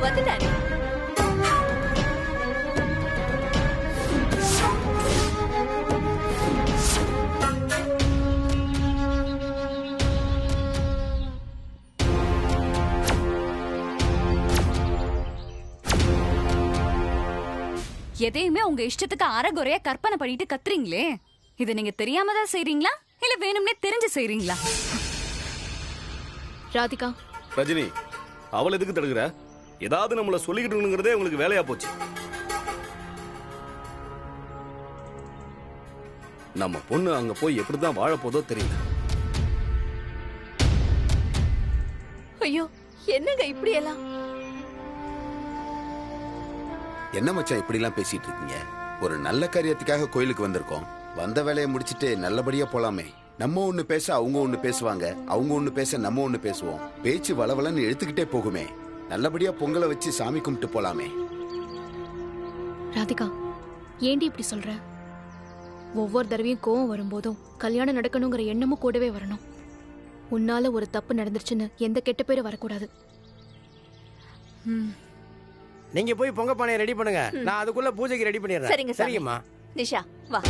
வந்துட்டானே. எதையுமே உங்க இஷ்டத்துக்கு அறகுறையா கற்பனை பண்ணிட்டு கத்துறீங்களே, இது நீங்க தெரியாம தான் செய்றீங்களா இல்ல வேணும்னே தெரிஞ்சு செய்றீங்களா? ராதிகா, ரஜினி, அவள் எதுக்கு தடுக்கிற? ஏதாவது நம்மள சொல்லிக்கிட்டுங்கிறதே உங்களுக்கு வேலையா போச்சு. நம்ம பொண்ணு அங்க போய் எப்படிதான் வாழ போதோ தெரியல. ஐயோ, என்னங்க இப்படி எல்லாம்? என்ன மச்சான் இப்படி எல்லாம் பேசிட்டு இருக்கீங்க? ஒரு நல்ல காரியத்துக்காக கோயிலுக்கு வந்திருக்கோம். வந்த வேலையை முடிச்சிட்டு நல்லபடியா போலாமே. நம்ம ஒண்ணு பேச அவங்க ஒண்ணு பேசுவாங்க, அவங்க ஒண்ணு பேச நம்ம ஒண்ணு பேசுவோம். பேச்சு வளவலன்னு எடுத்துக்கிட்டே போகுமே. நல்லபடியா பொங்கலை வச்சு சாமி கும்பிட்டு போலாமே. ராதிகா, ஏண்டி இப்படி சொல்ற? ஒவ்வொரு தடவையும் கோவம் வரும்போதும் கல்யாணம் நடக்கணுங்கிற எண்ணமும் கூடவே வரணும். உன்னால ஒரு தப்பு நடந்துருச்சுன்னு எந்த கெட்ட பேரும் வரக்கூடாது. நீங்க போய் பொங்க பானையை ரெடி பண்ணுங்க, நான் அதுக்குள்ள பூஜைக்கு ரெடி பண்ணிடுறேன். சரிங்க சாமி. சரிங்கம்மா. நிஷா வா.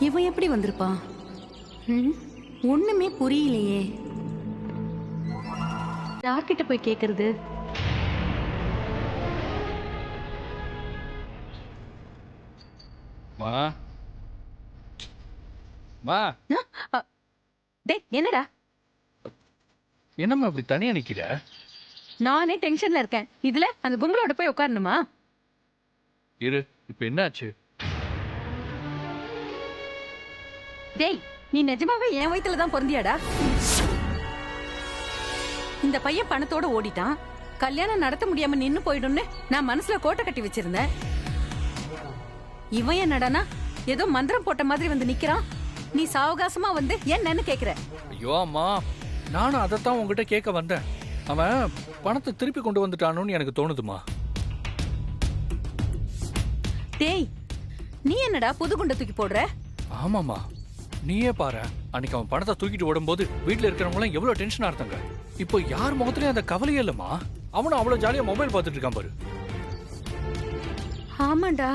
இவன் எப்படி வந்திருப்பான்? ஒண்ணுமே புரியலையே. யார்கிட்ட போய் கேக்குறது? மா மா, டேய், என்னடா என்னம்மா அப்படி தனியா நிக்கிற? நானே டென்ஷன்ல இருக்கேன். இதுல அந்த பொங்கலோட போய் உட்காரணுமா? இரு, இப்ப என்னாச்சு? டேய், நீ நிஜமாவே என் வயித்துல தான் பொருந்தியாடா? இந்த பையன் பணத்தோட ஓடிட்டான். கல்யாணம் நடத்த முடியாம நின்னு போயிடும்னு நான் மனசுல கோட்டை கட்டி வச்சிருந்தேன். இவன் என்னடானா ஏதோ மந்திரம் போட்ட மாதிரி வந்து நிக்கிறான். நீ சாவகாசமா வந்து என்னன்னு கேக்குற? ஐயோ அம்மா, நானும் அதைத்தான் உங்ககிட்ட கேட்க வந்தேன். அவன் பணத்தை திருப்பி கொண்டு வந்துட்டானு எனக்கு தோணுதுமா. டேய், நீ என்னடா புது குண்டை தூக்கி போடுற? ஆமாமா, நீயே பாரு. அன்னைக்கு அவன் பணத்தை தூக்கிட்டு ஓடும்போது வீட்டுல இருக்கிறவங்க எல்லாம் எவ்வளவு டென்ஷனா இருந்தாங்க. இப்போ யார் முகத்திலயும் அந்த கவலையே இல்லம்மா. அவனும் அவ்வளவு ஜாலியா மொபைல் பார்த்துட்டு இருக்கான் பாரு. ஆமாண்டா,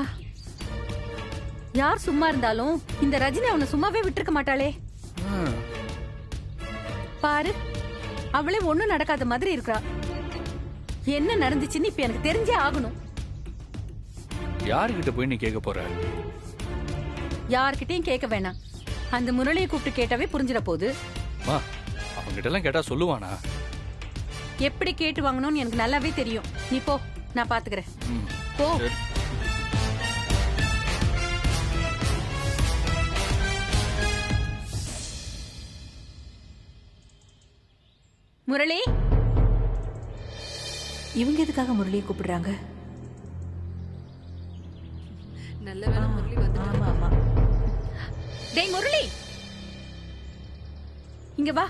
யார் சும்மா இருந்தாலும் இந்த ரஜினி அவனை சும்மாவே விட்டுருக்க மாட்டாளே. பாரு, அவளே ஒண்ணும் நடக்காத மாதிரி இருக்கா. என்ன நடந்துச்சுன்னு இப்ப எனக்கு தெரிஞ்சே ஆகணும். யாருகிட்ட போய் நீ கேட்க போற? யார்கிட்டயும் கேட்க வேணாம். அந்த முரளியை கூப்பிட்டு கேட்டாவே புரிஞ்சிட போகுது. அவங்கிட்ட எல்லாம் கேட்டா சொல்லுவானா? எப்படி கேட்டு வாங்கணும்னு எனக்கு நல்லாவே தெரியும். நீ போ, நான் பாத்துக்கிறேன். போ. முரளி, இவங்க எதுக்காக முரளியை கூப்பிடுறாங்க? நல்ல வேளை முரளி வந்து. ஆமா ஆமா. டேய் முரளி, இங்க வா.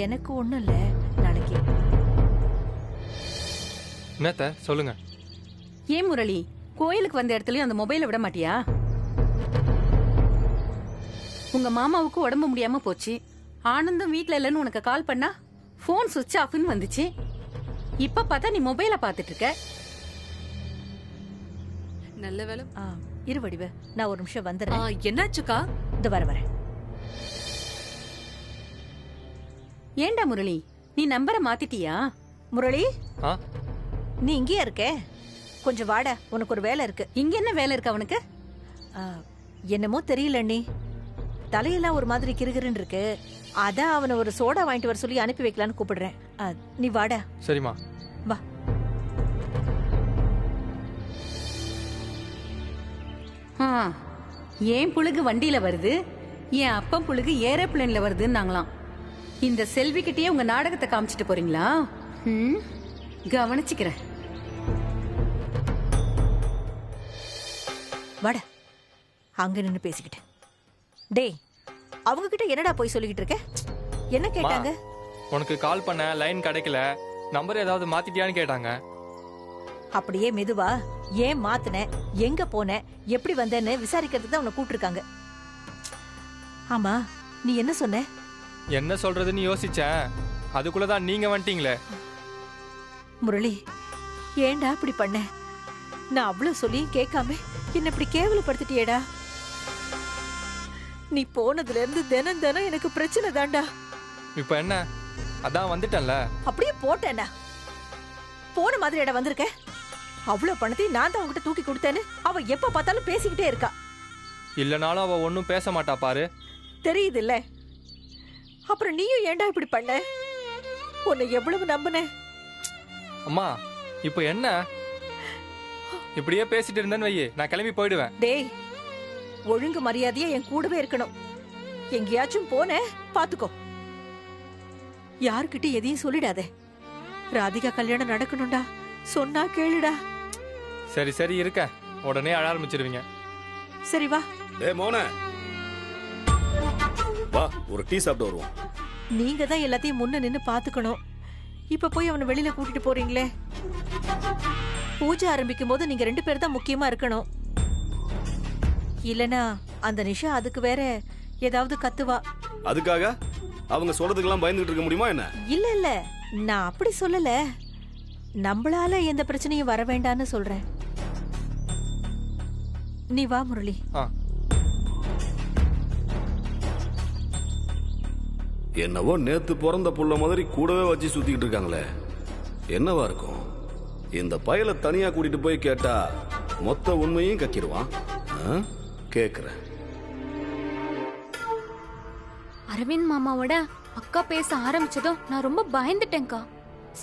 எனக்கு ஒண்ணும் இல்ல, நாளைக்கு. என்னத்த சொல்லுங்க. ஏன் முரளி, கோயிலுக்கு வந்த இடத்துலயும் அந்த மொபைலை விட மாட்டியா? உங்க மாமாவுக்கு உடம்பு முடியாம போச்சு. ஆனந்தம் வீட்ல இல்லன்னு உனக்கு கால் பண்ணா போன் சுவிட்ச் ஆஃப்னு வந்துச்சு. இப்ப பார்த்தா நீ மொபைல பாத்துட்டு இருக்க. நல்ல வேலை. இரு வடிவ, நான் ஒரு நிமிஷம் வந்துடுறேன். என்னாச்சுக்கா? இந்த வரேன். ஏண்டா முரளி, நீ நம்பரை மாத்திட்டியா? முரளி, நீ இங்கேயா இருக்க? கொஞ்சம் வாட, உனக்கு ஒரு வேலை இருக்கு. இங்க என்ன வேலை இருக்கு அவனுக்கு? என்னமோ தெரியல அண்ணி, தலையெல்லாம் ஒரு மாதிரி கிறுகிறுன்னு இருக்கு. அதான் அவனை ஒரு சோடா வாங்கிட்டு வர சொல்லி அனுப்பி வைக்கலான்னு கூப்பிடுறேன். நீ வாடா. சரிம்மா. வா. ஏன் புழுகு வண்டியில வருது, என் அப்பன் புழுகு ஏரோப்ளேன்ல வருதுன்னாங்களாம். இந்த செல்வி கிட்டயே உங்க நாடகத்தை காமிச்சிட்டு போறீங்களா? கவனிச்சுக்கிறேன். வாடா. அங்க நின்னு பேசிக்கிட்டு. டேய், அவங்க கிட்ட என்னடா போய் சொல்லிக்கிட்டு இருக்க? என்ன கேட்டாங்க? உனக்கு கால் பண்ண லைன் கிடைக்கல, நம்பர் ஏதாவது மாத்திட்டியான்னு கேட்டாங்க. அப்படியே மெதுவா ஏன் மாத்துன, எங்க போன, எப்படி வந்தேன்னு விசாரிக்கிறதுக்கு தான் உன்னை கூப்பிட்டுருக்காங்க. ஆமா, நீ என்ன சொன்ன? என்ன சொல்றதுன்னு யோசிச்சேன், அதுக்குள்ளதான் நீங்க வந்துட்டீங்களே. முரளி, ஏன்டா இப்படி பண்ண? நான் அவ்வளவு சொல்லியும் கேட்காம என்ன இப்படி கேவலப்படுத்திட்டியேடா. நீ போனதுல இருந்து தினம் தினம் எனக்கு பிரச்சனை தான்டா. இப்ப என்ன, அதான் வந்துட்டேன்ல. அப்படியே போட்டேன்னா போன மாதிரி இடம் வந்திருக்க. அவ்வளவு பணத்தையும் நான் தான் உங்ககிட்ட தூக்கி கொடுத்தேன்னு அவ எப்ப பார்த்தாலும் பேசிக்கிட்டே இருக்கா. இல்லனாலும் அவ ஒன்னும் பேச மாட்டா பாரு. தெரியுது இல்ல? அப்புறம் நீயும் ஏன்டா இப்படி பண்ண? உன்னை எவ்வளவு நம்பின. அம்மா, இப்ப என்ன இப்படியே பேசிட்டு இருந்தேன்னு வையே, நான் கிளம்பி போயிடுவேன். டேய், ஒழுங்கு மரியாதையா என் கூடவே இருக்கணும். எங்கேயாச்சும் போன பாத்துக்கோ. யாருக்கிட்ட எதையும் சொல்லிடாத. ராதிகா கல்யாணம் நடக்கணும்டா, சொன்னா கேளுடா. சரி சரி இருக்க, உடனே அழ ஆரம்பிச்சிருவீங்க. சரி வா. டேய் மோனே, வா ஒரு டீ சாப்பிட்டு வருவோம். நீங்க தான் எல்லாத்தையும் முன்ன நின்னு பாத்துக்கணும். இப்ப போய் அவனை வெளியில கூட்டிட்டு போறீங்களே. பூஜை ஆரம்பிக்கும் போது நீங்க 2 பேர் தான் முக்கியமா இருக்கணும். இல்லனா அந்த நிஷா அதுக்கு வேற ஏதாவது கத்துவா. அதுக்காக அவங்க சொல்றதுக்கெல்லாம் பயந்துட்டு இருக்க முடியுமா என்ன? இல்ல இல்ல, நான் அப்படி சொல்லல. நம்மளால எந்த பிரச்சனையும் வர வேண்டான்னு சொல்றேன். நீ வா முரளி. என்னவோ நேத்து பிறந்த புள்ள மாதிரி கூடவே வச்சு சுத்திக்கிட்டு இருக்காங்களே, என்னவா இருக்கும்? இந்த பயலை தனியா கூட்டிட்டு போய் கேட்டா மொத்த உண்மையும் கக்கிடுவான். கேக்குறேன். அரவிந்த் மாமாவோட அக்கா பேச ஆரம்பிச்சதும் நான் ரொம்ப பயந்துட்டேன்க்கா.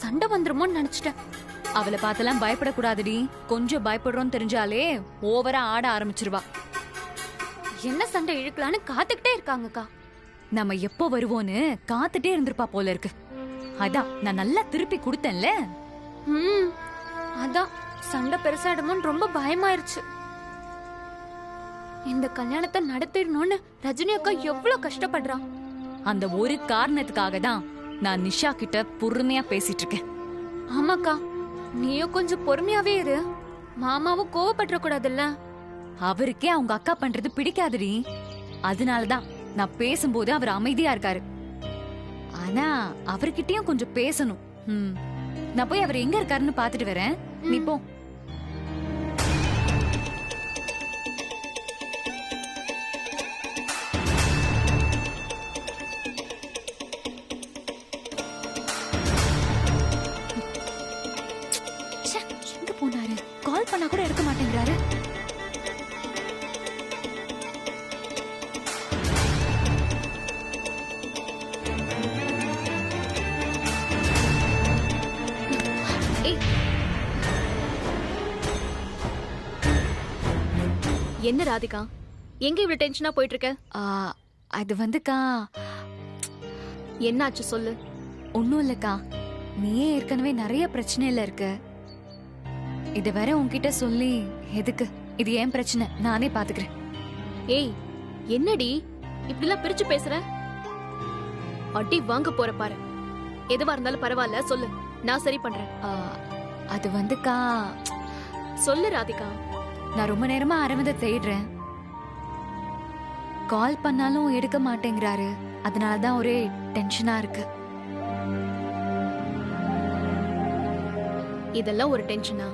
சண்டை வந்துருமோன்னு நினைச்சிட்டேன். அவளை பார்த்தெல்லாம் பயப்படக்கூடாதுடி. கொஞ்சம் பயப்படுறோன்னு தெரிஞ்சாலே ஓவரா ஆட ஆரம்பிச்சிருவா. என்ன சண்டை இழுக்கலான்னு காத்துக்கிட்டே இருக்காங்கக்கா. நம்ம எப்போ வருவோன்னு காத்துட்டே இருந்திருப்பா போல இருக்கு. அதான் நான் நல்லா திருப்பி கொடுத்தேன்ல. அதான் சண்டை பெருசாயிடுமோன்னு ரொம்ப பயமாயிருச்சு. இந்த கல்யாணத்தை நடத்திடணும்னு ரஜினி அக்கா எவ்வளவு கஷ்டப்படுறா. அந்த ஒரு காரணத்துக்காக தான் நான் நிஷா கிட்ட பொறுமையா பேசிட்டு இருக்கேன். ஆமாக்கா, நீயும் கொஞ்சம் பொறுமையாவே இரு. மாமாவும் கோவப்பட்டுற கூடாதுல்ல. அவருக்கே அவங்க அக்கா பண்றது பிடிக்காதுடி. அதனாலதான் நான் பேசும்போது அவர் அமைதியா இருக்காரு. ஆனா அவர்கிட்டயும் கொஞ்சம் பேசணும். நான் போய் அவர் எங்க இருக்காருன்னு பாத்துட்டு வரேன். நீ போ. எங்க போனாரு? கால் பண்ணா கூட எடுக்க மாட்டேங்கிறாரு. என்ன ராதிகா, எங்க இவ்வளவு டென்ஷனா போயிட்டு இருக்க? அது வந்துக்கா. என்னாச்சு சொல்லு. ஒண்ணும் இல்லக்கா, நீயே ஏற்கனவே நிறைய பிரச்சனையில இருக்க. இத வேற உன்கிட்ட சொல்லி எதுக்கு? இது ஏன் பிரச்சனை, நானே பாத்துக்கிறேன். ஏய், என்னடி இப்படிலாம் பிரிச்சு பேசுற? அடி வாங்க போற பாரு. எதுவா இருந்தாலும் பரவாயில்ல, சொல்லு, நான் சரி பண்றேன். அது வந்துக்கா. சொல்லு ராதிகா. நான் ரொம்ப நேரமா அரவிந்த தேடுறேன். கால் பண்ணாலும் எடுக்க மாட்டேங்கிறாரு. அதனாலதான் ஒரே டென்ஷனா இருக்கு. இதெல்லாம் ஒரு டென்ஷனா?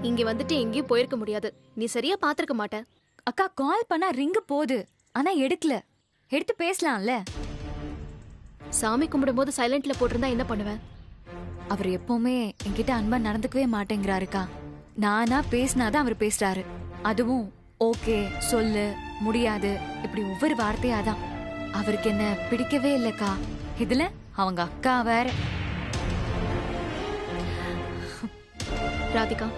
இங்க வந்துட்டு எங்கேயும் போயிருக்க முடியாது. நீ சரியா பாத்திருக்க மாட்ட. அக்கா, கால் பண்ணா ரிங்கு போகுது, ஆனா எடுக்கல. எடுத்து பேசலாம்ல. சாமி கும்பிடும் போது சைலண்ட்ல போட்டிருந்தா என்ன பண்ணுவேன்? அவர் எப்பவுமே என்கிட்ட அன்பா நடந்துக்கவே மாட்டேங்கிறாருக்கா. நானா பேசினாதான் அவர் பேசுறாரு. அதுவும் ஓகே, சொல்லு, முடியாது, இப்படி ஒவ்வொரு வார்த்தையாதான். அவருக்கு என்ன பிடிக்கவே இல்லக்கா. இதுல அவங்க அக்கா வேற. ராதிகா,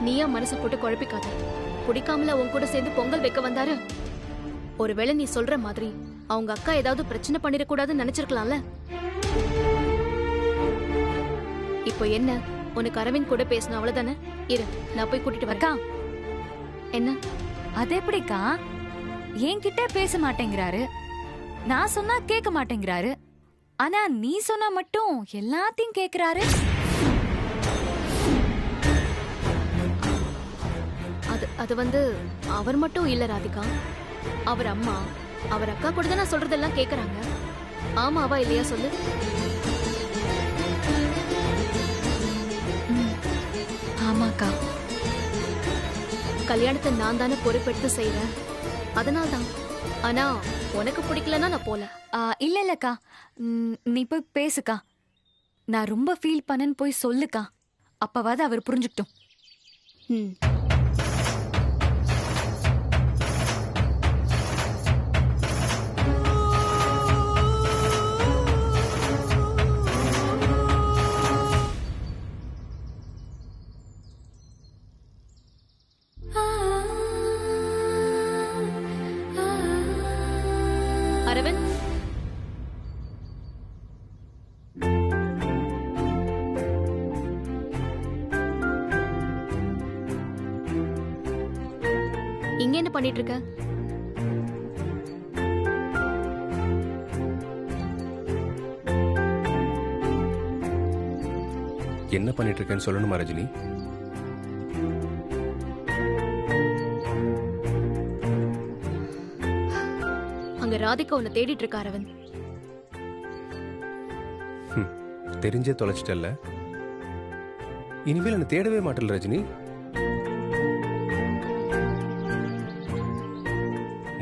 நீயா மனசு போட்டு குழப்பிக்காத. பிடிக்காமல உன் கூட சேர்ந்து பொங்கல் வைக்க வந்தாரு. ஒருவேளை நீ சொல்ற மாதிரி அவங்க அக்கா ஏதாவது பிரச்சனை பண்ணிடக்கூடாதுன்னு நினைச்சிருக்கலாம்ல. இப்போ என்ன, உனக்கு அரவிந்த் கூட பேசணும் அவ்வளவுதானே? இரு, நான் போய் கூட்டிட்டு வரேன். அக்கா, என்ன? அது எப்படிக்கா? என்கிட்ட பேச மாட்டேங்கிறாரு, நான் சொன்னா கேட்க மாட்டேங்கிறாரு. ஆனா நீ சொன்னா மட்டும் எல்லாத்தையும் கேக்குறாரு. அது வந்து அவர் மட்டும் இல்ல ராதிகா, அவர் அம்மா, அவர் அக்கா கூட தான் நான் சொல்றதெல்லாம் கேக்குறாங்க. ஆமாவா இல்லையா சொல்லு? ஆமாக்கா. கல்யாணத்தை நான் தானே பொறுப்பெடுத்து செய்யறேன், அதனால தான். ஆனா உனக்கு பிடிக்கலன்னா நான் போல. இல்ல இல்லக்கா, நீ போய் பேசுக்கா. நான் ரொம்ப ஃபீல் பண்ணேன்னு போய் சொல்லுக்கா, அப்பவாது அவர் புரிஞ்சுக்கிட்டோம். ம். அரவிந்த், இங்க என்ன பண்ணிட்டு இருக்க? என்ன பண்ணிட்டு இருக்கேன்னு சொல்லணுமா ரஜினி? அங்க ராதிகா உன்னை தேடிட்டு இருக்கா அரவிந்த். தெரிஞ்சே தொலைச்சிட்டல்ல, இனிமேல் என்ன தேடவே மாட்டல ரஜினி.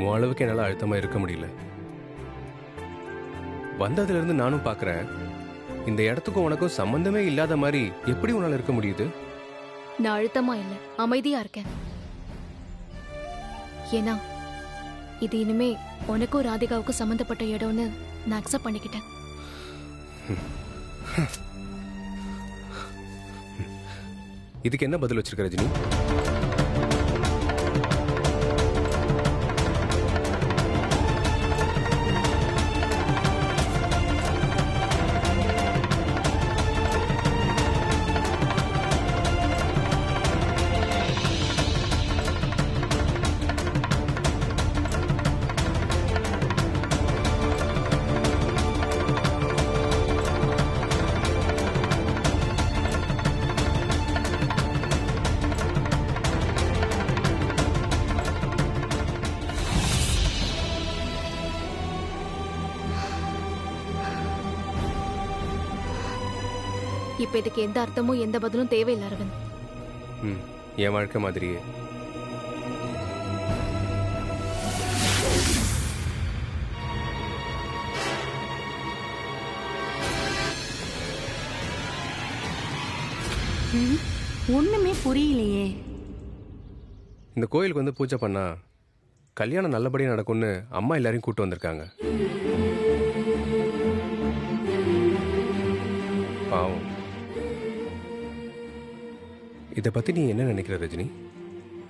உன் அளவுக்கு என்னால அழுத்தமா இருக்க முடியல. வந்ததுல இருந்து நானும் பாக்குறேன், இந்த இடத்துக்கும் உனக்கும் சம்பந்தமே இல்லாத மாதிரி எப்படி உன்னால இருக்க முடியுது? நான் அழுத்தமா இல்ல, அமைதியா இருக்கேன். ஏன்னா இது இனிமே உனக்கும் ராதிகாவுக்கும் சம்பந்தப்பட்ட இடம்னு நான் அக்செப்ட் பண்ணிக்கிட்டேன். இதுக்கு என்ன பதில் வச்சிருக்க ரஜினி? இப்ப இதுக்கு எந்த அர்த்தமும் எந்த பதிலும் தேவையில்லை அரவிந்த். என் வாழ்க்கை மாதிரியே. ஒண்ணுமே புரியலையே. இந்த கோயிலுக்கு வந்து பூஜை பண்ணா கல்யாணம் நல்லபடியா நடக்கும்னு அம்மா எல்லாரையும் கூட்டு வந்திருக்காங்க. பாவம். இதை பத்தி நீ என்ன நினைக்கிற ரஜினி?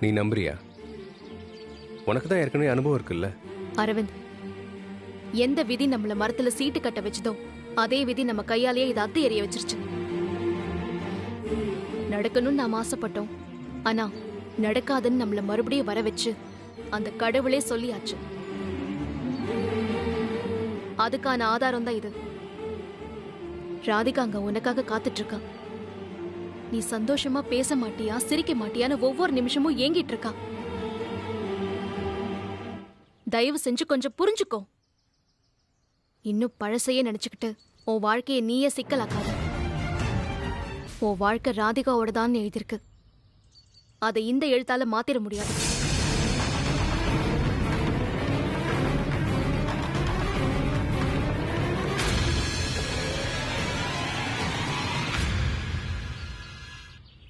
நீ நம்புறியா? உனக்கு தான் ஏற்கனவே அனுபவம் இருக்குல்ல. அரவிந்த், எந்த விதி நம்மள மரத்துல சீட்டு கட்ட வச்சதோ அதே விதி நம்ம கையாலேயே இதை அத்து எறிய வச்சிருச்சு. நடக்கணும்னு நாம் ஆசைப்பட்டோம், ஆனா நடக்காதுன்னு நம்மள மறுபடியும் வர வச்சு அந்த கடவுளே சொல்லியாச்சு. அதுக்கான ஆதாரம் தான் இது. ராதிகா அங்க உனக்காக காத்துட்டு இருக்கா. நீ சந்தோஷமா பேச மாட்டியா, சிரிக்க மாட்டியான்னு ஒவ்வொரு நிமிஷமும் ஏங்கிட்டு இருக்கா. தயவு செஞ்சு கொஞ்சம் புரிஞ்சுக்கோ. இன்னும் பழசையே நினைச்சுக்கிட்டு உன் வாழ்க்கையை நீயே சிக்கலாக்காத. உன் வாழ்க்கை ராதிகாவோட தான் எழுதியிருக்கு. அதை இந்த எழுத்தால மாத்திர முடியாது.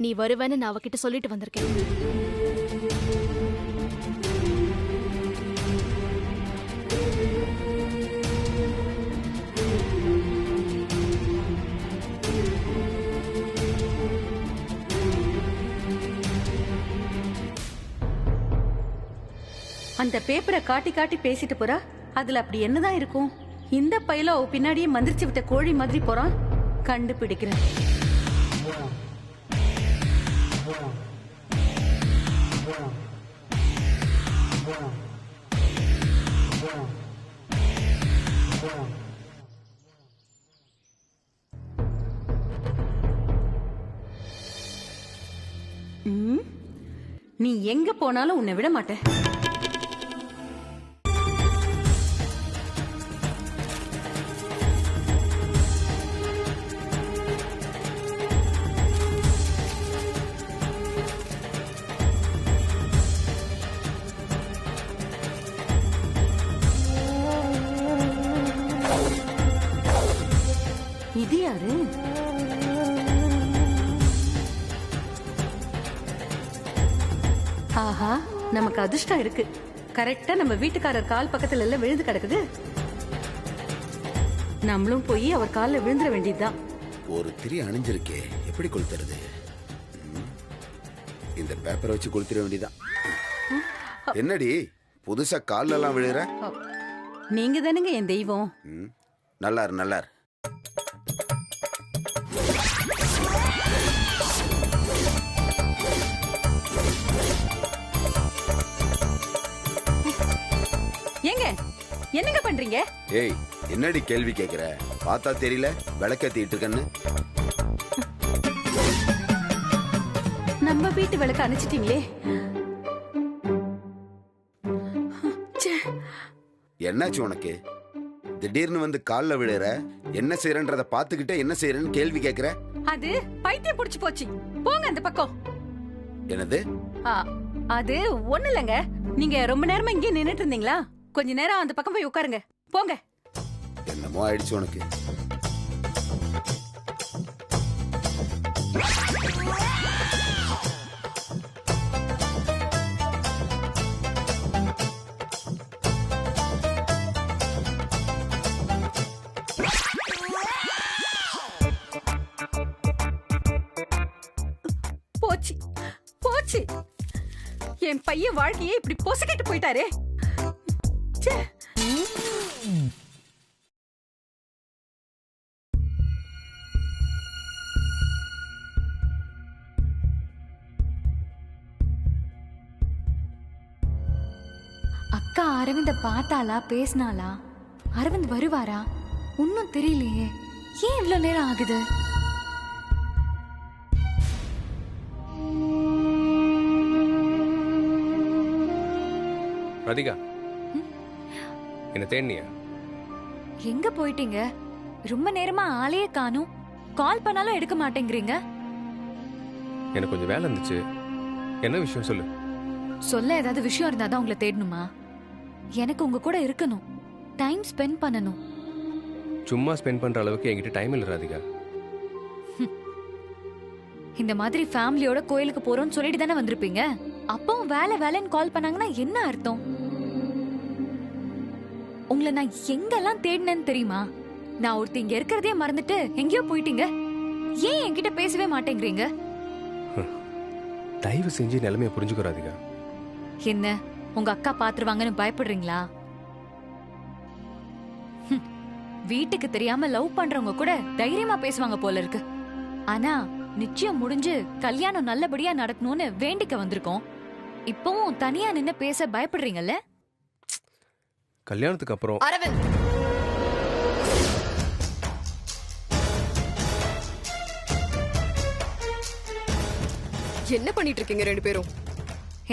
நீ வருவேன்னு நான் அவகிட்ட சொல்லிட்டு வந்திருக்கேன். அந்த பேப்பரை காட்டி காட்டி பேசிட்டு போறா. அதுல அப்படி என்னதான் இருக்கும்? இந்த பையில அவ பின்னாடியே மந்திரிச்சு விட்ட கோழி மாதிரி போறான். கண்டுபிடிக்கிறேன். நீ எங்க போனாலும் உன்னை விட மாட்டேன். இது யாரு? ஆஹா, நமக்கு அதிர்ஷ்டம் இருக்கு. கரெக்டா நம்ம வீட்டுக்காரர் கால் பக்கத்துல எல்லாம் விழுந்து கிடக்குது. நம்மளும் போய் அவர் கால்ல விழுந்துட வேண்டியதுதான். ஒரு திரி அணிஞ்சிருக்கே, எப்படி கொளுத்துறது? இந்த பேப்பரை வச்சு கொளுத்திட வேண்டியதான். என்னடி புதுசா கால்ல எல்லாம் விழுற? நீங்க தானுங்க என் தெய்வம். நல்லாரு நல்லாரு. ஏங்க என்னங்க பண்றீங்க? ஏய், என்னடி கேள்வி கேக்குற? பார்த்தா தெரியல விளக்கேத்திட்டு இருக்கன்னு. நம்ம வீட்டு விளக்க அணைச்சிட்டீங்களே. என்னாச்சு உனக்கு? திடீர்னு வந்து கால்ல விழுற, என்ன செய்யறன்றத பாத்துக்கிட்டே என்ன செய்யறன்னு கேள்வி கேக்குற? அது பைத்தியம் புடிச்சு போச்சு. போங்க அந்த பக்கம். என்னது? அது ஒண்ணு இல்லங்க. நீங்க ரொம்ப நேரமா இங்கே நின்னுட்டு இருந்தீங்களா? கொஞ்ச நேரம் அந்த பக்கம் போய் உட்காருங்க. போங்க. என்னமோ ஆயிடுச்சு உனக்கு. போச்சு போச்சு. என் பையன் வாழ்க்கையே இப்படி பொசுக்கிட்டு போயிட்டாரே. அக்கா அரவிந்த பார்த்தாளா, பேசினாளா? அரவிந்த் வருவாரா? ஒன்னும் தெரியலையே. ஏன் இவ்வளவு நேரம் ஆகுது? ராதிகா, என்ன தேடினியா? எங்க போயிட்டீங்க? ரொம்ப நேரமா ஆளையே காணும். கால் பண்ணாலும் எடுக்க மாட்டேங்கிறீங்க. எனக்கு கொஞ்சம் வேலை இருந்துச்சு. என்ன விஷயம் சொல்லு. சொல்ல ஏதாவது விஷயம் இருந்தாதான் உங்களை தேடணுமா? எனக்கு உங்க கூட இருக்கணும், டைம் ஸ்பெண்ட் பண்ணணும். சும்மா ஸ்பெண்ட் பண்ற அளவுக்கு என்கிட்ட டைம் இல்லை ராதிகா. இந்த மாதிரி ஃபேமிலியோட கோயிலுக்கு போறோம்னு சொல்லிட்டு தானே வந்திருப்பீங்க. அப்பவும் வேலை வேலைன்னு கால் பண்ணாங்கன்னா என்ன அர்த்தம்? உங்களை நான் எங்கெல்லாம் தேடினேன்னு தெரியுமா? நான் ஒருத்தி இங்க இருக்கிறதே மறந்துட்டு எங்கேயோ போயிட்டீங்க. ஏன் என்கிட்ட பேசவே மாட்டேங்கிறீங்க? தயவு செஞ்சு நிலைமைய புரிஞ்சுக்கோ ராதிகா. என்ன உங்க அக்கா பாத்துருவாங்கன்னு பயப்படுறீங்களா? வீட்டுக்கு தெரியாம லவ் பண்றவங்க கூட தைரியமா பேசுவாங்க போல இருக்கு. ஆனா நிச்சயம் முடிஞ்சு கல்யாணம் நல்லபடியா நடக்கணும்னு வேண்டிக்க வந்திருக்கோம். இப்பவும் தனியா நின்னு பேச பயப்படுறீங்கல்ல? கல்யாணத்துக்கு அப்புறம் அரவிந்த், என்ன பண்ணிட்டு இருக்கீங்க ரெண்டு பேரும்?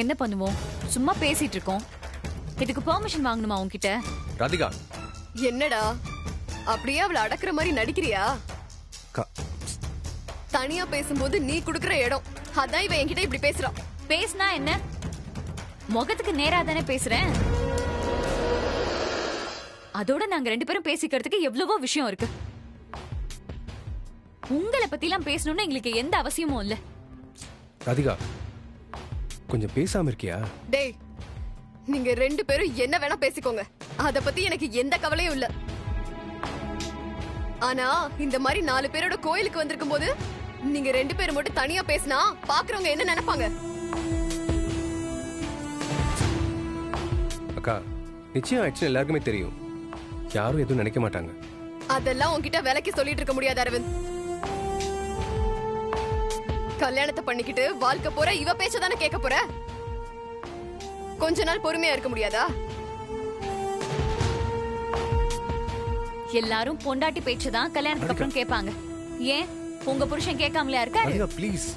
என்ன பண்ணுவோம், சும்மா பேசிட்டு இருக்கோம். இதுக்கு பெர்மிஷன் வாங்கணுமா உன்கிட்ட? ராதிகா, என்னடா அப்படியே அவளை அடக்குற மாதிரி நடிக்கிறியா? தனியா பேசும்போது நீ குடுக்கற இடம் அதான் இவ என்கிட்ட இப்படி பேசுறான். பேசினா என்ன? முகத்துக்கு நேரா தானே பேசுறேன். அதோட நாங்க ரெண்டு பேரும் பேசிக்கிறதுக்கு எவ்வளவோ விஷயம் இருக்கு. உங்களை பத்தி எல்லாம் பேசணும்னு எங்களுக்கு எந்த அவசியமும் இல்ல. ராதிகா, கொஞ்சம் பேசாம இருக்கியா? டேய், நீங்க ரெண்டு பேரும் என்ன வேணா பேசிக்கோங்க, அத பத்தி எனக்கு எந்த கவலையும் இல்ல. ஆனா இந்த மாதிரி 4 பேரோட கோயிலுக்கு வந்திருக்கும் போது நீங்க ரெண்டு பேரும் மட்டும் தனியா பேசினா பாக்குறவங்க என்ன நினைப்பாங்க? அக்கா, நிச்சயம் ஆக்சுவலி எல்லாருக்குமே தெரியும். யாரும் எதுவும் நினைக்க மாட்டாங்க. அதெல்லாம் உன்கிட்ட விலைக்கு சொல்லிட்டு இருக்க முடியாது அரவிந்த். கல்யாணத்தை பண்ணிக்கிட்டு வாழ்க்கை போற இவ பேச்சதானே கேட்க போற. கொஞ்ச நாள் பொறுமையா இருக்க முடியாதா? எல்லாரும் பொண்டாட்டி பேச்சுதான் கல்யாணத்துக்கு அப்புறம் கேட்பாங்க. ஏன் உங்க புருஷன் கேட்காமலையா இருக்காரு? ப்ளீஸ்.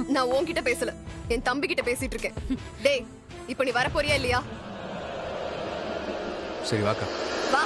நான் உன்கிட்ட பேசல, என் தம்பி கிட்ட பேசிட்டு இருக்கேன். டேய், இப்ப நீ வர போறியா இல்லையா? சரி வாக்கா. வா.